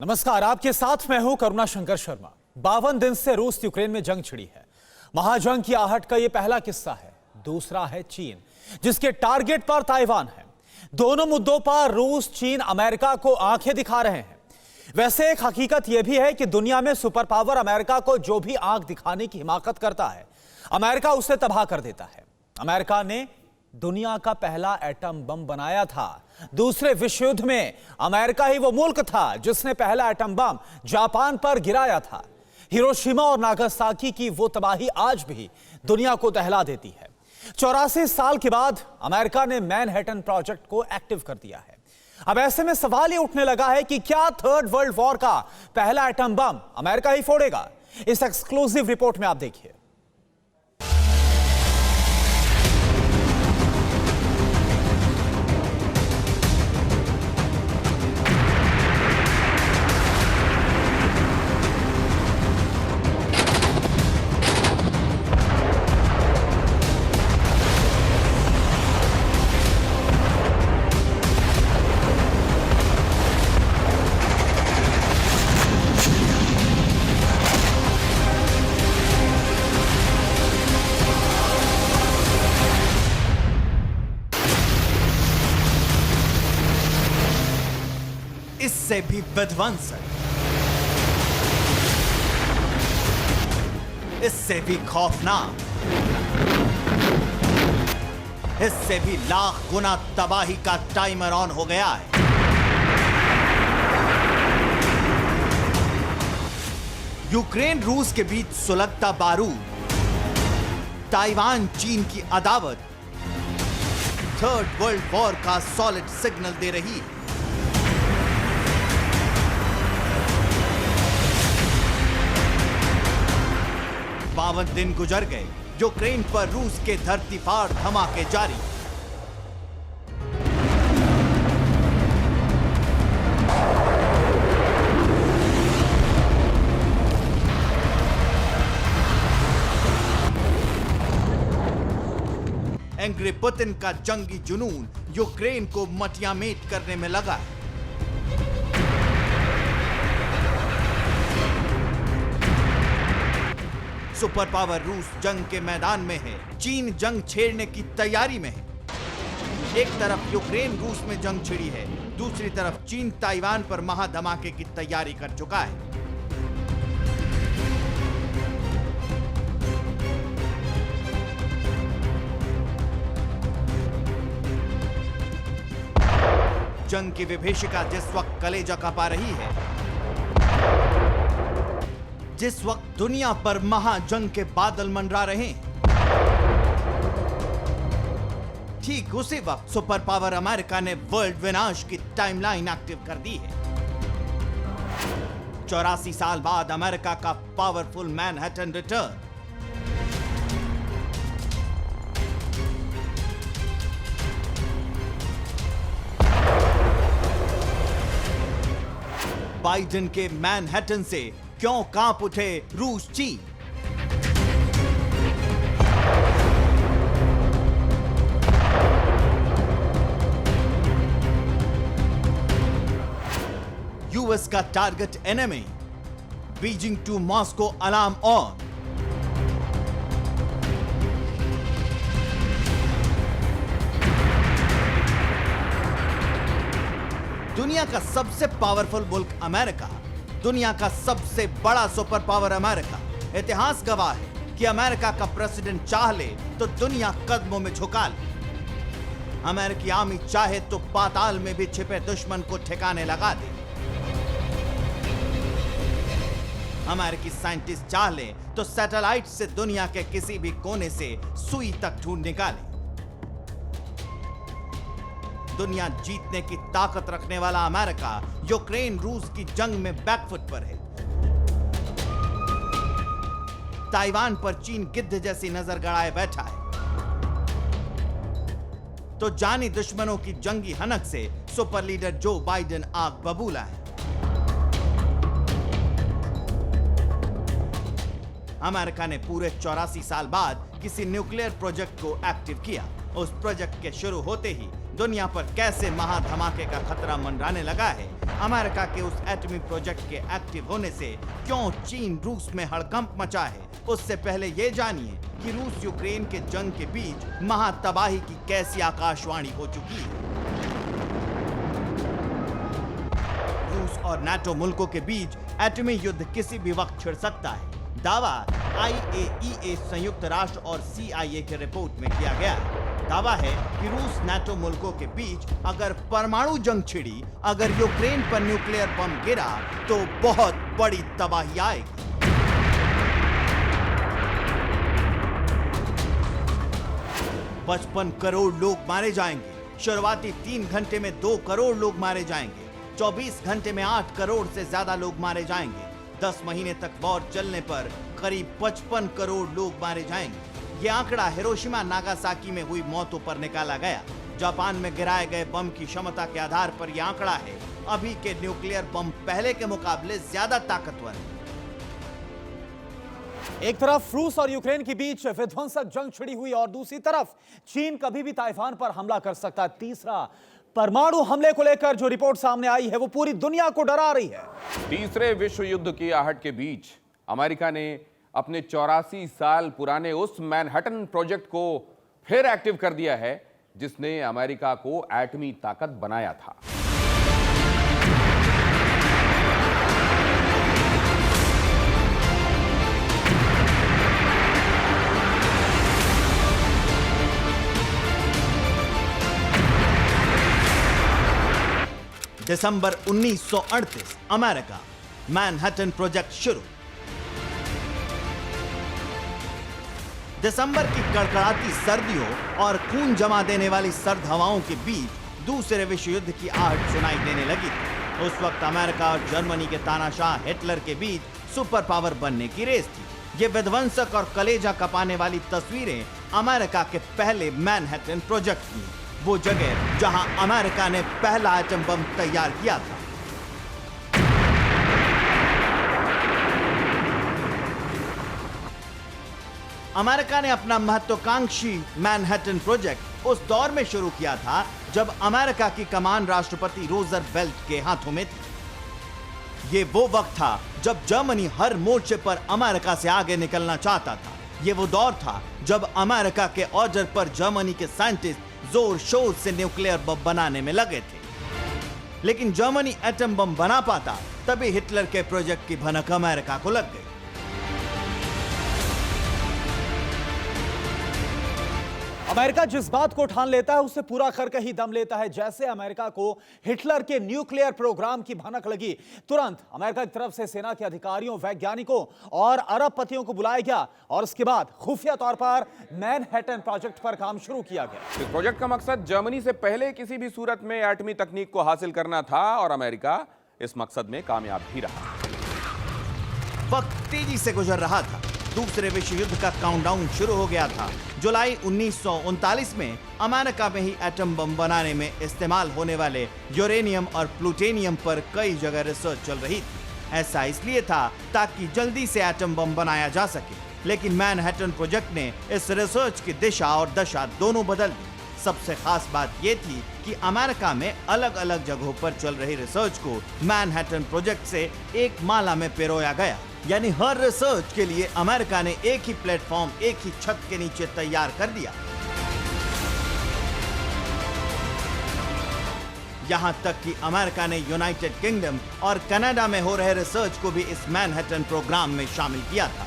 नमस्कार, आपके साथ मैं हूं करुणा शंकर शर्मा। 52 दिन से रूस यूक्रेन में जंग छिड़ी है। महाजंग की आहट का यह पहला किस्सा है। दूसरा है चीन, जिसके टारगेट पर ताइवान है। दोनों मुद्दों पर रूस, चीन, अमेरिका को आंखें दिखा रहे हैं। वैसे एक हकीकत यह भी है कि दुनिया में सुपर पावर अमेरिका को जो भी आंख दिखाने की हिमाकत करता है, अमेरिका उसे तबाह कर देता है। अमेरिका ने दुनिया का पहला एटम बम बनाया था। दूसरे विश्व युद्ध में अमेरिका ही वो मुल्क था जिसने पहला एटम बम जापान पर गिराया था। हिरोशिमा और नागासाकी की वो तबाही आज भी दुनिया को दहला देती है। 84 साल के बाद अमेरिका ने मैनहट्टन प्रोजेक्ट को एक्टिव कर दिया है। अब ऐसे में सवाल ये उठने लगा है कि क्या थर्ड वर्ल्ड वॉर का पहला एटम बम अमेरिका ही फोड़ेगा? इस एक्सक्लूसिव रिपोर्ट में आप देखिए। इससे भी विध्वंसक, इससे भी खौफनाक, इससे भी लाख गुना तबाही का टाइमर ऑन हो गया है। यूक्रेन रूस के बीच सुलगता बारूद, ताइवान चीन की अदावत थर्ड वर्ल्ड वॉर का सॉलिड सिग्नल दे रही है। 52 दिन गुजर गए, यूक्रेन पर रूस के धरती फाड़ धमाके जारी। एंग्री पुतिन का जंगी जुनून यूक्रेन को मटियामेट करने में लगा है। सुपर पावर रूस जंग के मैदान में है, चीन जंग छेड़ने की तैयारी में है। एक तरफ यूक्रेन रूस में जंग छिड़ी है, दूसरी तरफ चीन ताइवान पर महाधमाके की तैयारी कर चुका है। जंग की विभीषिका जिस वक्त कलेजा कांपा रही है, जिस वक्त दुनिया पर महाजंग के बादल मंडरा रहे हैं, ठीक उसी वक्त सुपर पावर अमेरिका ने वर्ल्ड विनाश की टाइमलाइन एक्टिव कर दी है। 84 साल बाद अमेरिका का पावरफुल मैनहट्टन रिटर्न। बाइडेन के मैनहट्टन से क्यों कांप उठे रूस चीन? यूएस का target enemy, Beijing to Moscow alarm on. दुनिया का सबसे पावरफुल मुल्क अमेरिका, दुनिया का सबसे बड़ा सुपर पावर अमेरिका। इतिहास गवाह है कि अमेरिका का प्रेसिडेंट चाह ले तो दुनिया कदमों में झुका ले। अमेरिकी आर्मी चाहे तो पाताल में भी छिपे दुश्मन को ठिकाने लगा दे। अमेरिकी साइंटिस्ट चाह ले तो सैटेलाइट से दुनिया के किसी भी कोने से सुई तक ढूंढ निकाले। दुनिया जीतने की ताकत रखने वाला अमेरिका यूक्रेन रूस की जंग में बैकफुट पर है। ताइवान पर चीन गिद्ध जैसी नजर गड़ाए बैठा है। तो जानी दुश्मनों की जंगी हनक से सुपर लीडर जो बाइडेन आग बबूला है। अमेरिका ने पूरे 84 साल बाद किसी न्यूक्लियर प्रोजेक्ट को एक्टिव किया। उस प्रोजेक्ट के शुरू होते ही दुनिया पर कैसे महाधमाके का खतरा मंडराने लगा है, अमेरिका के उस एटमी प्रोजेक्ट के एक्टिव होने से क्यों चीन रूस में हड़कंप मचा है, उससे पहले ये जानिए कि रूस यूक्रेन के जंग के बीच महातबाही की कैसी आकाशवाणी हो चुकी है। रूस और नाटो मुल्कों के बीच एटमी युद्ध किसी भी वक्त छिड़ सकता है। दावा IAEA संयुक्त राष्ट्र और CIA के रिपोर्ट में किया गया है। दावा है कि रूस नाटो मुल्कों के बीच अगर परमाणु जंग छिड़ी, अगर यूक्रेन पर न्यूक्लियर बम गिरा तो बहुत बड़ी तबाही आएगी। 55 करोड़ लोग मारे जाएंगे। शुरुआती 3 घंटे में 2 करोड़ लोग मारे जाएंगे। 24 घंटे में 8 करोड़ से ज्यादा लोग मारे जाएंगे। 10 महीने तक वॉर चलने पर करीब 55 करोड़ लोग मारे जाएंगे। ये आंकड़ा हिरोशिमा नागासाकी में हुई मौतों पर निकाला गया। जापान में गिराए गए बम की क्षमता के आधार पर यह आंकड़ा है। अभी के न्यूक्लियर बम पहले के मुकाबले ज्यादा ताकतवर है। एक तरफ रूस और यूक्रेन के बीच विध्वंसक जंग छिड़ी हुई और दूसरी तरफ चीन कभी भी ताइवान पर हमला कर सकता है। तीसरा, परमाणु हमले को लेकर जो रिपोर्ट सामने आई है वो पूरी दुनिया को डरा रही है। तीसरे विश्व युद्ध की आहट के बीच अमेरिका ने अपने 84 साल पुराने उस मैनहट्टन प्रोजेक्ट को फिर एक्टिव कर दिया है जिसने अमेरिका को एटमी ताकत बनाया था। दिसंबर 1938 अमेरिका, मैनहट्टन प्रोजेक्ट शुरू। दिसंबर की कड़कड़ाती सर्दियों और खून जमा देने वाली सर्द हवाओं के बीच दूसरे विश्व युद्ध की आहट सुनाई देने लगी थी। उस वक्त अमेरिका और जर्मनी के तानाशाह हिटलर के बीच सुपर पावर बनने की रेस थी। ये विध्वंसक और कलेजा कपाने वाली तस्वीरें अमेरिका के पहले मैनहट्टन प्रोजेक्ट की, वो जगह जहां अमेरिका ने पहला एटम बम तैयार किया था। अमेरिका ने अपना महत्वाकांक्षी मैनहट्टन प्रोजेक्ट उस दौर में शुरू किया था जब अमेरिका की कमान राष्ट्रपति रूजवेल्ट के हाथों में थी। ये वो वक्त था जब जर्मनी हर मोर्चे पर अमेरिका से आगे निकलना चाहता था। ये वो दौर था जब अमेरिका के ऑर्डर पर जर्मनी के साइंटिस्ट जोर शोर से न्यूक्लियर बम बनाने में लगे थे। लेकिन जर्मनी एटम बम बना पाता तभी हिटलर के प्रोजेक्ट की भनक अमेरिका को लग गई। अमेरिका जिस बात को ठान लेता है उसे पूरा करके ही दम लेता है। जैसे अमेरिका को हिटलर के न्यूक्लियर प्रोग्राम की भनक लगी, तुरंत अमेरिका की तरफ से सेना के अधिकारियों, वैज्ञानिकों और अरबपतियों को बुलाया गया और उसके बाद खुफिया तौर पर मैनहट्टन प्रोजेक्ट पर काम शुरू किया गया। इस प्रोजेक्ट का मकसद जर्मनी से पहले किसी भी सूरत में एटमी तकनीक को हासिल करना था और अमेरिका इस मकसद में कामयाब भी रहा। वक्त तेजी से गुजर रहा था। दूसरे विश्व युद्ध का काउंटडाउन शुरू हो गया था। जुलाई 1939 में अमेरिका में ही एटम बम बनाने में इस्तेमाल होने वाले यूरेनियम और प्लूटोनियम पर कई जगह रिसर्च चल रही थी। ऐसा इसलिए था ताकि जल्दी से एटम बम बनाया जा सके। लेकिन मैनहट्टन प्रोजेक्ट ने इस रिसर्च की दिशा और दशा दोनों बदल दी। सबसे खास बात यह थी कि अमेरिका में अलग अलग जगहों पर चल रही रिसर्च को मैनहट्टन प्रोजेक्ट से एक माला में पिरोया गया। यानी हर रिसर्च के लिए अमेरिका ने एक ही प्लेटफॉर्म, एक ही छत के नीचे तैयार कर दिया। यहां तक कि अमेरिका ने यूनाइटेड किंगडम और कनाडा में हो रहे रिसर्च को भी इस मैनहट्टन प्रोग्राम में शामिल किया था।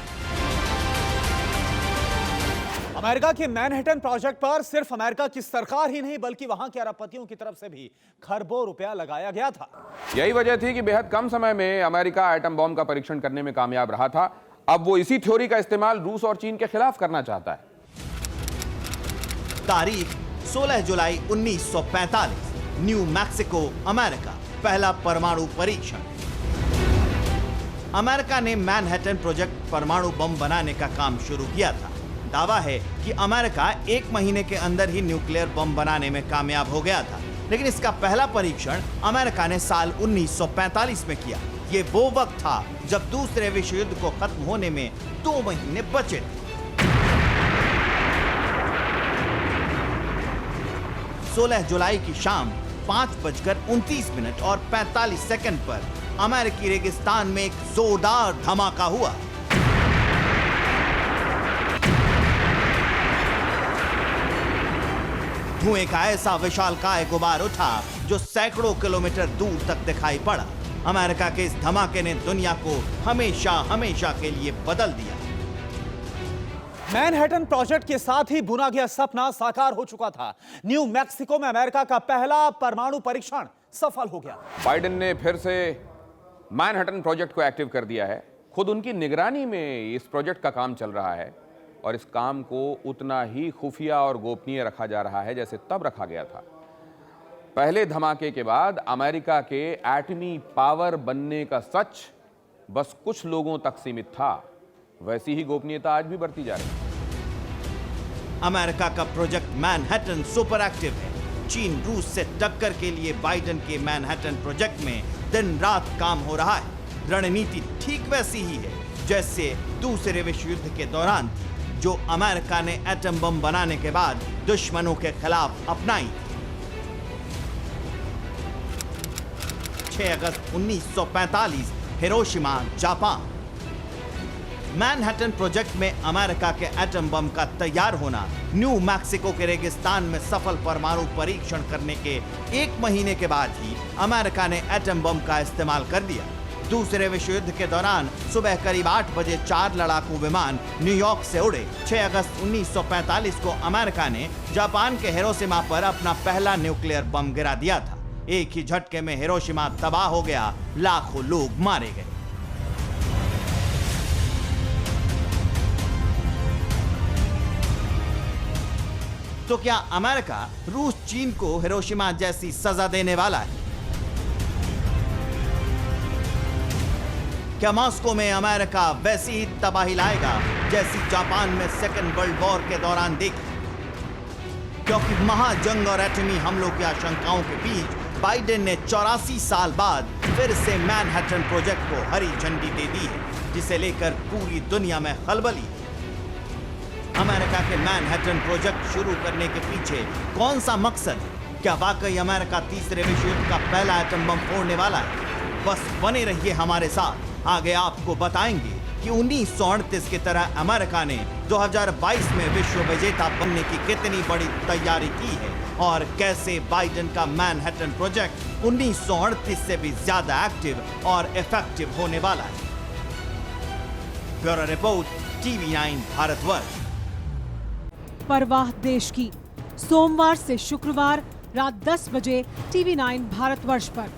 अमेरिका के मैनहट्टन प्रोजेक्ट पर सिर्फ अमेरिका की सरकार ही नहीं बल्कि वहां के अरबपतियों की तरफ से भी खरबों रुपया लगाया गया था। यही वजह थी कि बेहद कम समय में अमेरिका एटम बम का परीक्षण करने में कामयाब रहा था। अब वो इसी थ्योरी का इस्तेमाल रूस और चीन के खिलाफ करना चाहता है। तारीख 16 जुलाई 1945, न्यू मैक्सिको, अमेरिका। पहला परमाणु परीक्षण। अमेरिका ने मैनहट्टन प्रोजेक्ट परमाणु बम बनाने का काम शुरू किया था। दावा है कि अमेरिका 1 महीने के अंदर ही न्यूक्लियर बम बनाने में कामयाब हो गया था। लेकिन इसका पहला परीक्षण अमेरिका ने साल 1945 में किया। ये वो वक्त था जब दूसरे विश्व युद्ध को खत्म होने में 2 महीने बचे थे। 16 जुलाई की शाम 5:29 और 45 सेकंड पर अमेरिकी रेगिस्तान में एक जोरदार धमाका हुआ। धुएं का ऐसा विशालकाय गुबार उठा जो सैकड़ों किलोमीटर दूर तक दिखाई पड़ा। अमेरिका के इस धमाके ने दुनिया को हमेशा हमेशा के लिए बदल दिया। मैनहट्टन प्रोजेक्ट के साथ ही बुना गया सपना साकार हो चुका था। न्यू मैक्सिको में अमेरिका का पहला परमाणु परीक्षण सफल हो गया। बाइडेन ने फिर से मैनहट्टन प्रोजेक्ट को एक्टिव कर दिया है। खुद उनकी निगरानी में इस प्रोजेक्ट का काम चल रहा है और इस काम को उतना ही खुफिया और गोपनीय रखा जा रहा है जैसे तब रखा गया था। पहले धमाके के बाद अमेरिका के एटमी पावर बनने का सच बस कुछ लोगों तक सीमित था। वैसी ही गोपनीयता आज भी बढ़ती जा रही है। अमेरिका का प्रोजेक्ट मैनहट्टन सुपर एक्टिव है। चीन रूस से टक्कर के लिए बाइडेन के मैनहट्टन प्रोजेक्ट में दिन रात काम हो रहा है। रणनीति ठीक वैसी ही है जैसे दूसरे विश्व युद्ध के दौरान थी, जो अमेरिका ने एटम बम बनाने के बाद दुश्मनों के खिलाफ अपनाई। 6 अगस्त 1945 हिरोशिमा, जापान। मैनहट्टन प्रोजेक्ट में अमेरिका के एटम बम का तैयार होना न्यू मैक्सिको के रेगिस्तान में सफल परमाणु परीक्षण करने के 1 महीने के बाद ही अमेरिका ने एटम बम का इस्तेमाल कर दिया। दूसरे विश्व युद्ध के दौरान सुबह करीब 8 बजे 4 लड़ाकू विमान न्यूयॉर्क से उड़े। 6 अगस्त 1945 को अमेरिका ने जापान के हिरोशिमा पर अपना पहला न्यूक्लियर बम गिरा दिया था। एक ही झटके में हिरोशिमा तबाह हो गया, लाखों लोग मारे गए। तो क्या अमेरिका रूस चीन को हिरोशिमा जैसी सजा देने वाला है? क्या मॉस्को में अमेरिका वैसी ही तबाही लाएगा जैसी जापान में सेकेंड वर्ल्ड वॉर के दौरान देखी? क्योंकि महाजंग और एटमी हमलों की आशंकाओं के बीच बाइडेन ने 84 साल बाद फिर से मैनहट्टन प्रोजेक्ट को हरी झंडी दे दी है, जिसे लेकर पूरी दुनिया में खलबली। अमेरिका के मैनहट्टन प्रोजेक्ट शुरू करने के पीछे कौन सा मकसद है? क्या वाकई अमेरिका तीसरे विश्व युद्ध का पहला एटम बम फोड़ने वाला है? बस बने रहिए हमारे साथ, आगे आपको बताएंगे कि 1938 की तरह अमेरिका ने 2022 में विश्व विजेता बनने की कितनी बड़ी तैयारी की है और कैसे बाइडेन का मैनहट्टन प्रोजेक्ट 1938 से भी ज्यादा एक्टिव और इफेक्टिव होने वाला है। Bureau report, TV9 Bharatvarsh. परवाह देश की, सोमवार से शुक्रवार रात 10 बजे TV9 भारतवर्ष पर।